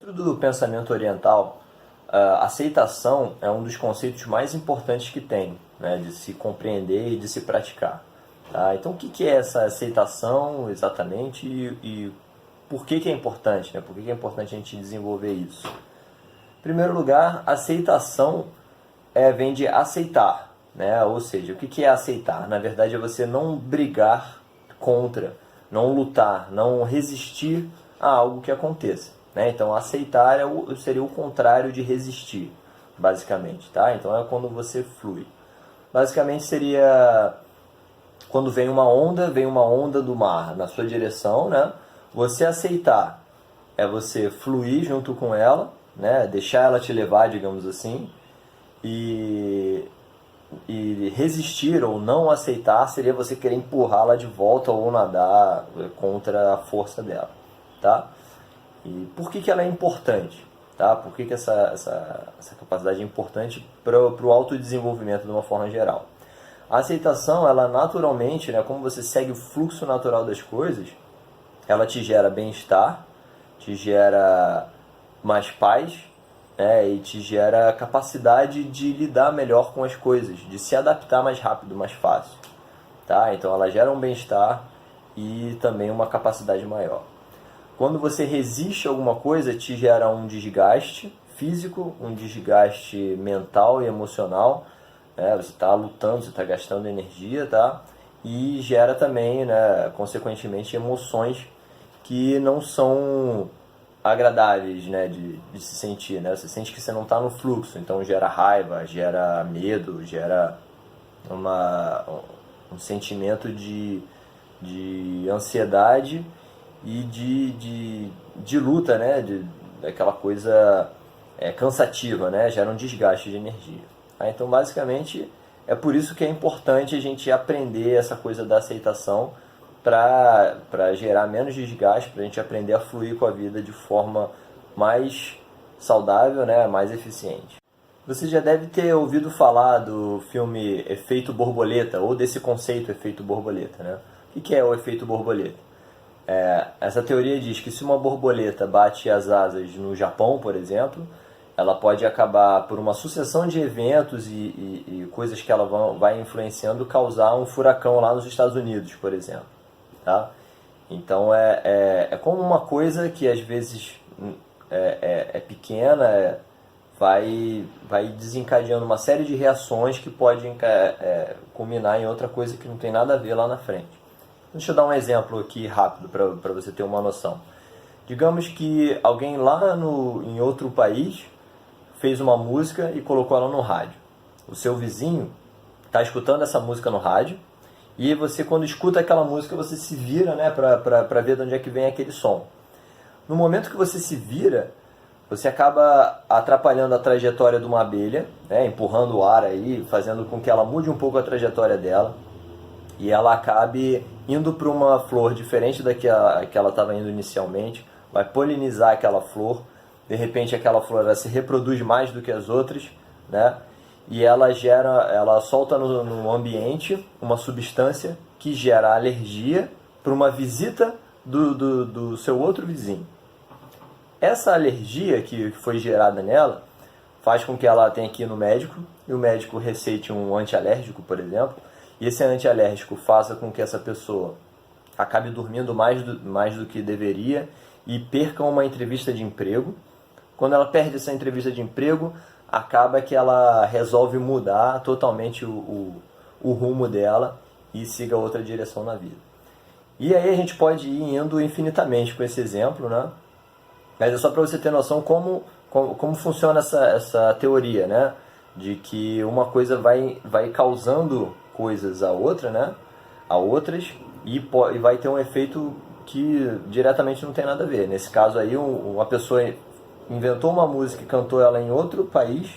Dentro do pensamento oriental, a aceitação é um dos conceitos mais importantes que tem, né, de se compreender e de se praticar. Tá? Então, o que é essa aceitação exatamente e por que é importante? Né? Por que é importante a gente desenvolver isso? Em primeiro lugar, aceitação vem de aceitar, né? Ou seja, o que é aceitar? Na verdade, é você não brigar contra, não lutar, não resistir a algo que aconteça. Né? Então, aceitar seria o contrário de resistir, basicamente. Tá? Então, é quando você flui. Basicamente, seria quando vem uma onda do mar na sua direção, né? Você aceitar é você fluir junto com ela, né? Deixar ela te levar, digamos assim, e resistir ou não aceitar seria você querer empurrá-la de volta ou nadar contra a força dela, tá? E por que ela é importante? Tá? Por que essa capacidade é importante para o autodesenvolvimento de uma forma geral? A aceitação, ela naturalmente, né, como você segue o fluxo natural das coisas, ela te gera bem-estar, te gera mais paz, né, e te gera capacidade de lidar melhor com as coisas, de se adaptar mais rápido, mais fácil. Tá? Então ela gera um bem-estar e também uma capacidade maior. Quando você resiste a alguma coisa, te gera um desgaste físico, um desgaste mental e emocional. Né? Você está lutando, você está gastando energia, tá? E gera também, né, consequentemente, emoções que não são agradáveis, né, de se sentir. Né? Você sente que você não está no fluxo, então gera raiva, gera medo, gera um sentimento de ansiedade e de luta, né? Daquela coisa cansativa, né? Gera um desgaste de energia. Tá? Então, basicamente, é por isso que é importante a gente aprender essa coisa da aceitação para gerar menos desgaste, para a gente aprender a fluir com a vida de forma mais saudável, né? Mais eficiente. Você já deve ter ouvido falar do filme Efeito Borboleta, ou desse conceito Efeito Borboleta, né? O que é o efeito borboleta? Essa teoria diz que se uma borboleta bate as asas no Japão, por exemplo, ela pode acabar, por uma sucessão de eventos e coisas que ela vai influenciando, causar um furacão lá nos Estados Unidos, por exemplo. Tá? Então é como uma coisa que às vezes é pequena, vai desencadeando uma série de reações que podem culminar em outra coisa que não tem nada a ver lá na frente. Deixa eu dar um exemplo aqui rápido para você ter uma noção. Digamos que alguém lá em outro país fez uma música e colocou ela no rádio. O seu vizinho está escutando essa música no rádio e você, quando escuta aquela música, você se vira, né, para ver de onde é que vem aquele som. No momento que você se vira, você acaba atrapalhando a trajetória de uma abelha, né, empurrando o ar aí, fazendo com que ela mude um pouco a trajetória dela e ela acabe indo para uma flor diferente da que ela estava indo inicialmente, vai polinizar aquela flor, de repente aquela flor ela se reproduz mais do que as outras, né? E ela solta no ambiente uma substância que gera alergia para uma visita do seu outro vizinho. Essa alergia que foi gerada nela faz com que ela tenha que ir no médico, e o médico receite um antialérgico, por exemplo, e esse antialérgico faça com que essa pessoa acabe dormindo mais do que deveria e perca uma entrevista de emprego. Quando ela perde essa entrevista de emprego, acaba que ela resolve mudar totalmente o rumo dela e siga outra direção na vida. E aí a gente pode ir indo infinitamente com esse exemplo, né? Mas é só para você ter noção como funciona essa teoria, né? De que uma coisa vai causando coisas a outra, né? A outras, e vai ter um efeito que diretamente não tem nada a ver. Nesse caso aí, uma pessoa inventou uma música e cantou ela em outro país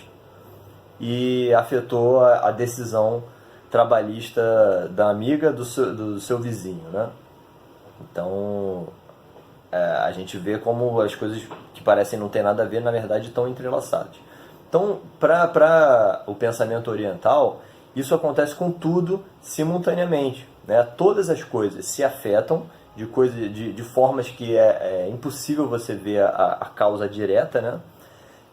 e afetou a decisão trabalhista da amiga do seu vizinho, né? Então, a gente vê como as coisas que parecem não ter nada a ver, na verdade, estão entrelaçadas. Então, para o pensamento oriental, isso acontece com tudo simultaneamente. Né? Todas as coisas se afetam de formas que é impossível você ver a causa direta, né?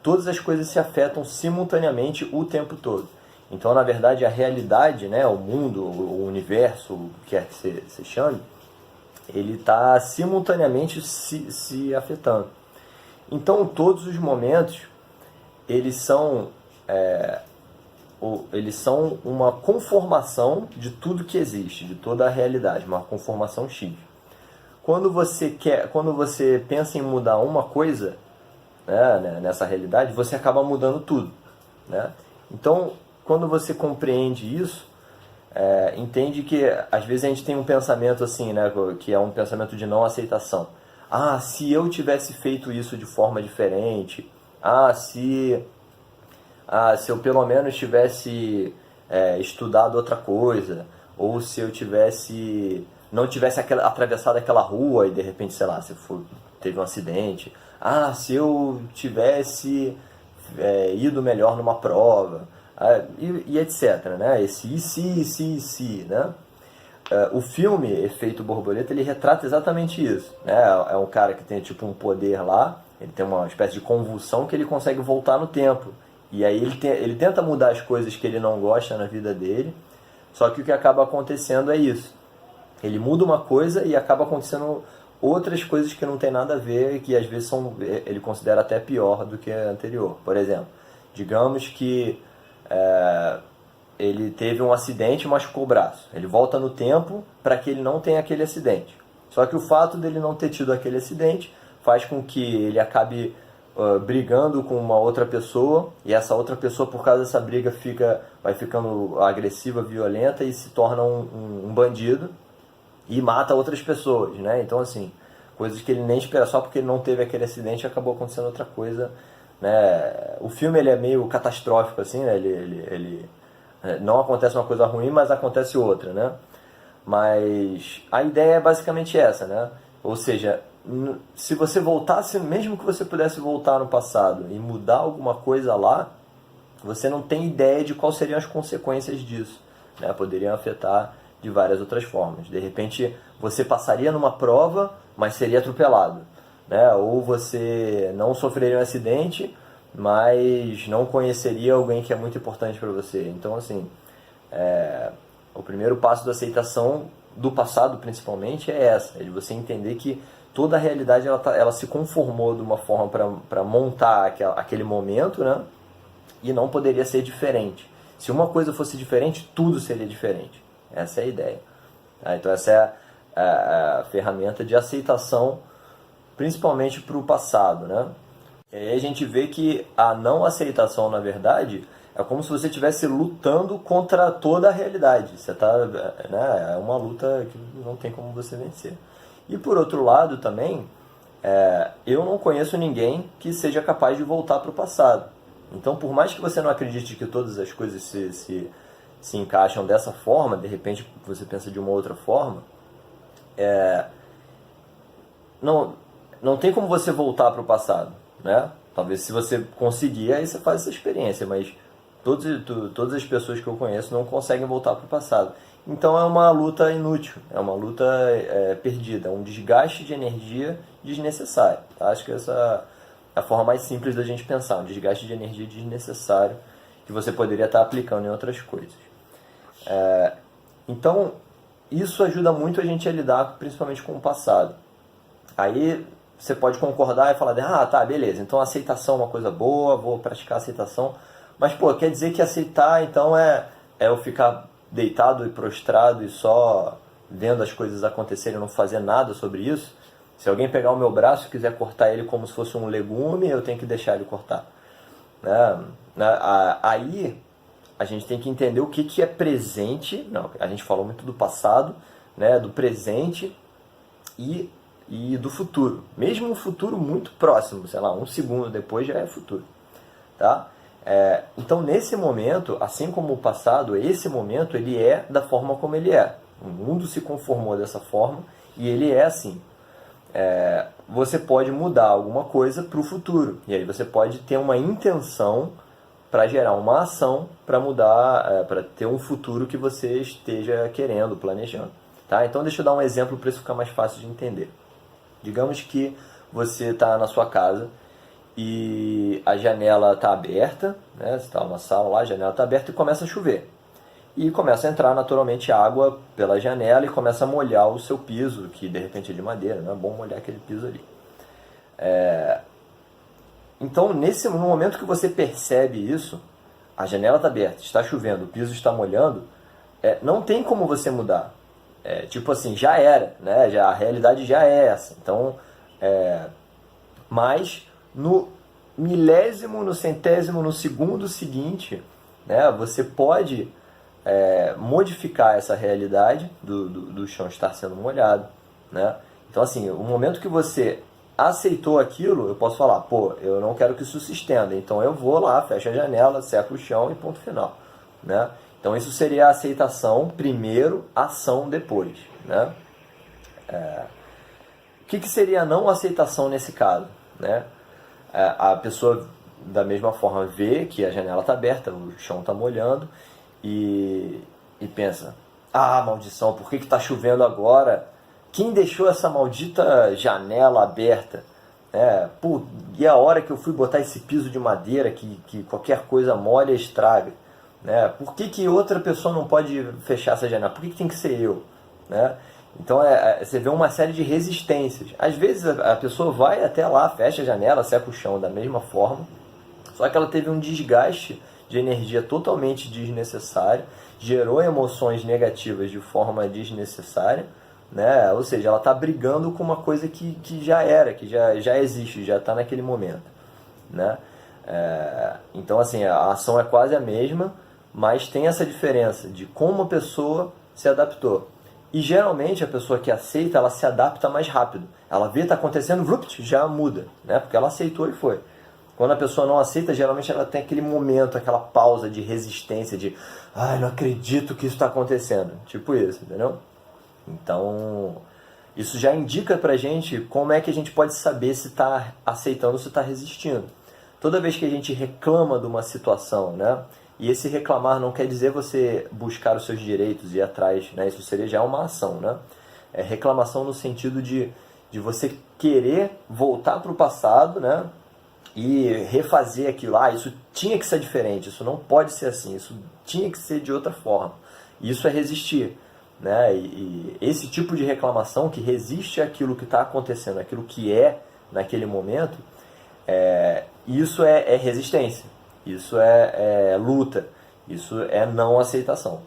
Todas as coisas se afetam simultaneamente o tempo todo. Então, na verdade, a realidade, né, o mundo, o universo, o que quer que você chame, ele está simultaneamente se afetando. Então, todos os momentos, eles são uma conformação de tudo que existe, de toda a realidade, uma conformação X. Quando você pensa em mudar uma coisa, né, nessa realidade, você acaba mudando tudo, né? Então, quando você compreende isso, entende que às vezes a gente tem um pensamento assim, né, que é um pensamento de não aceitação. Ah, se eu tivesse feito isso de forma diferente, se eu pelo menos tivesse estudado outra coisa, ou se eu não tivesse atravessado aquela rua e de repente, sei lá, teve um acidente. Se eu tivesse ido melhor numa prova, e etc, né? Esse se, né? O filme Efeito Borboleta, ele retrata exatamente isso, né? É um cara que tem tipo um poder lá, ele tem uma espécie de convulsão que ele consegue voltar no tempo. E aí ele tenta mudar as coisas que ele não gosta na vida dele, só que o que acaba acontecendo é isso. Ele muda uma coisa e acaba acontecendo outras coisas que não tem nada a ver e que às vezes ele considera até pior do que a anterior. Por exemplo, digamos que ele teve um acidente e machucou o braço. Ele volta no tempo para que ele não tenha aquele acidente. Só que o fato dele não ter tido aquele acidente faz com que ele acabe brigando com uma outra pessoa, e essa outra pessoa, por causa dessa briga, vai ficando agressiva, violenta e se torna um bandido e mata outras pessoas, né? Então, assim, coisas que ele nem espera, só porque ele não teve aquele acidente acabou acontecendo outra coisa, né? O filme ele é meio catastrófico, assim, né? Ele não acontece uma coisa ruim, mas acontece outra, né? Mas a ideia é basicamente essa, né? Ou seja, se você voltasse, mesmo que você pudesse voltar no passado e mudar alguma coisa lá, você não tem ideia de quais seriam as consequências disso, né? Poderiam afetar de várias outras formas. De repente, você passaria numa prova, mas seria atropelado, né? Ou você não sofreria um acidente, mas não conheceria alguém que é muito importante para você. Então, assim, o primeiro passo da aceitação do passado, principalmente, é essa, é de você entender que toda a realidade ela se conformou de uma forma para montar aquele momento, né? E não poderia ser diferente. Se uma coisa fosse diferente, tudo seria diferente. Essa é a ideia. Então essa é a ferramenta de aceitação, principalmente para o passado, né? E aí a gente vê que a não aceitação, na verdade, é como se você estivesse lutando contra toda a realidade. Você né? É uma luta que não tem como você vencer. E por outro lado também, eu não conheço ninguém que seja capaz de voltar para o passado. Então, por mais que você não acredite que todas as coisas se encaixam dessa forma, de repente você pensa de uma outra forma, não tem como você voltar para o passado, né? Talvez se você conseguir, aí você faz essa experiência, mas todas as pessoas que eu conheço não conseguem voltar para o passado. Então é uma luta inútil, é uma luta perdida, é um desgaste de energia desnecessário. Tá? Acho que essa é a forma mais simples da gente pensar, um desgaste de energia desnecessário que você poderia estar aplicando em outras coisas. Então, isso ajuda muito a gente a lidar principalmente com o passado. Aí você pode concordar e falar, tá, beleza, então aceitação é uma coisa boa, vou praticar aceitação. Mas, quer dizer que aceitar, então, é eu ficar deitado e prostrado e só vendo as coisas acontecerem e não fazer nada sobre isso? Se alguém pegar o meu braço e quiser cortar ele como se fosse um legume, eu tenho que deixar ele cortar. Aí a gente tem que entender o que é presente. Não, a gente falou muito do passado, né, do presente e do futuro. Mesmo um futuro muito próximo, sei lá, um segundo depois já é futuro. Tá? Então, nesse momento, assim como o passado, esse momento ele é da forma como ele é. O mundo se conformou dessa forma e ele é assim. Você pode mudar alguma coisa para o futuro. E aí você pode ter uma intenção para gerar uma ação para mudar, para ter um futuro que você esteja querendo, planejando. Tá? Então deixa eu dar um exemplo para isso ficar mais fácil de entender. Digamos que você está na sua casa e a janela está aberta, né? Você está numa sala lá, a janela está aberta e começa a chover. E começa a entrar naturalmente água pela janela e começa a molhar o seu piso, que de repente é de madeira, não é bom molhar aquele piso ali. Então, no momento que você percebe isso, a janela está aberta, está chovendo, o piso está molhando, não tem como você mudar. Tipo assim, já era, né? A realidade já é essa. Então, mas no milésimo, no centésimo, no segundo seguinte, né, você pode modificar essa realidade do chão estar sendo molhado, né? Então, assim, o momento que você aceitou aquilo, eu posso falar, pô, eu não quero que isso se estenda, então eu vou lá, fecho a janela, seco o chão e ponto final, né? Então isso seria a aceitação primeiro, ação depois, né? O que seria a não aceitação nesse caso, né? A pessoa da mesma forma vê que a janela está aberta, o chão está molhando e pensa, maldição, por que está chovendo agora? Quem deixou essa maldita janela aberta? E a hora que eu fui botar esse piso de madeira que qualquer coisa molha e estraga? Né? Por que outra pessoa não pode fechar essa janela? Por que tem que ser eu? Né? Então você vê uma série de resistências. Às vezes a pessoa vai até lá, fecha a janela, seca o chão da mesma forma, só que ela teve um desgaste de energia totalmente desnecessário, gerou emoções negativas de forma desnecessária, né? Ou seja, ela está brigando com uma coisa que já era, que já existe, já está naquele momento, né? Então assim, a ação é quase a mesma, mas tem essa diferença de como a pessoa se adaptou. E geralmente a pessoa que aceita, ela se adapta mais rápido. Ela vê que está acontecendo, já muda, né? Porque ela aceitou e foi. Quando a pessoa não aceita, geralmente ela tem aquele momento, aquela pausa de resistência, de não acredito que isso está acontecendo. Tipo isso, entendeu? Então, isso já indica pra gente como é que a gente pode saber se está aceitando ou se está resistindo. Toda vez que a gente reclama de uma situação, né? E esse reclamar não quer dizer você buscar os seus direitos e ir atrás, né? Isso seria já uma ação, né? É reclamação no sentido de você querer voltar para o passado, né? E refazer aquilo. Isso tinha que ser diferente, isso não pode ser assim, isso tinha que ser de outra forma. Isso é resistir, né? E esse tipo de reclamação que resiste àquilo que está acontecendo, àquilo que é naquele momento, isso é resistência, isso é luta, isso é não aceitação,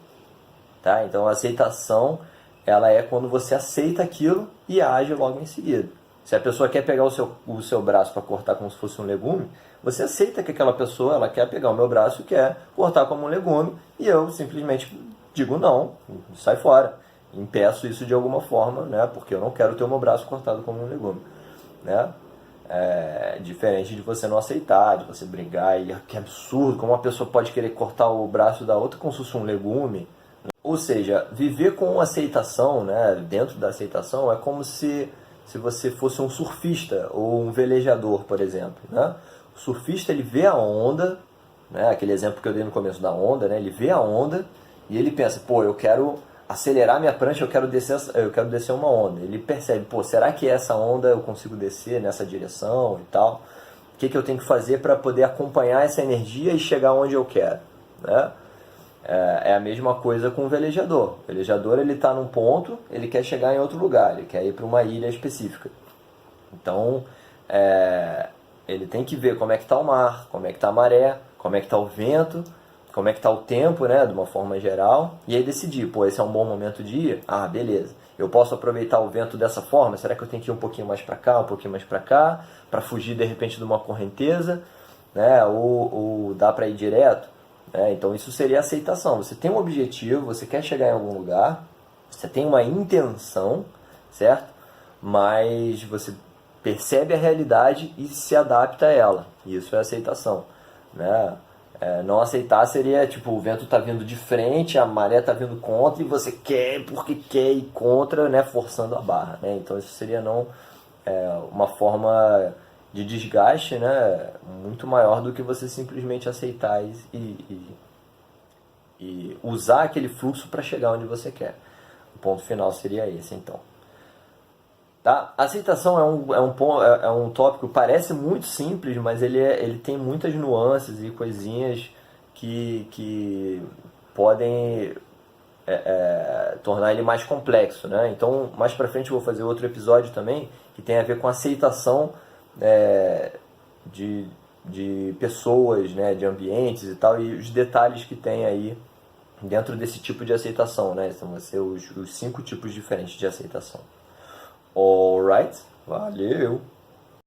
tá? Então a aceitação, ela é quando você aceita aquilo e age logo em seguida. Se a pessoa quer pegar o seu braço para cortar como se fosse um legume, você aceita que aquela pessoa ela quer pegar o meu braço e quer cortar como um legume, e eu simplesmente digo não, sai fora, impeço isso de alguma forma, né? Porque eu não quero ter o meu braço cortado como um legume, né? Diferente de você não aceitar, de você brigar e que absurdo, como uma pessoa pode querer cortar o braço da outra como se fosse um legume. Ou seja, viver com aceitação, né? Dentro da aceitação é como se você fosse um surfista ou um velejador, por exemplo, né? O surfista, ele vê a onda, né? Aquele exemplo que eu dei no começo da onda, né? Ele vê a onda e ele pensa, eu quero acelerar minha prancha, eu quero descer uma onda. Ele percebe, será que essa onda eu consigo descer nessa direção e tal? O que eu tenho que fazer para poder acompanhar essa energia e chegar onde eu quero, né? É a mesma coisa com o velejador. O velejador, ele está num ponto, ele quer chegar em outro lugar, ele quer ir para uma ilha específica. Então, ele tem que ver como é que está o mar, como é que está a maré, como é que está o vento, como é que está o tempo, né, de uma forma geral, e aí decidir, esse é um bom momento de ir? Beleza. Eu posso aproveitar o vento dessa forma? Será que eu tenho que ir um pouquinho mais para cá, um pouquinho mais para cá, para fugir de repente de uma correnteza, né, ou dá para ir direto? Então isso seria aceitação. Você tem um objetivo, você quer chegar em algum lugar, você tem uma intenção, certo? Mas você percebe a realidade e se adapta a ela. Isso é aceitação, né? Não aceitar seria tipo, o vento está vindo de frente, a maré está vindo contra e você quer porque quer ir contra, né? Forçando a barra, né? Então isso seria uma forma de desgaste, né, muito maior do que você simplesmente aceitar e usar aquele fluxo para chegar onde você quer. O ponto final seria esse, então. Tá? A aceitação é um tópico, parece muito simples, mas ele tem muitas nuances e coisinhas que podem tornar ele mais complexo, né? Então, mais pra frente eu vou fazer outro episódio também que tem a ver com aceitação é, de, de pessoas, né? De ambientes e tal, e os detalhes que tem aí dentro desse tipo de aceitação, né? Então, vão ser os 5 tipos diferentes de aceitação. Alright? Valeu!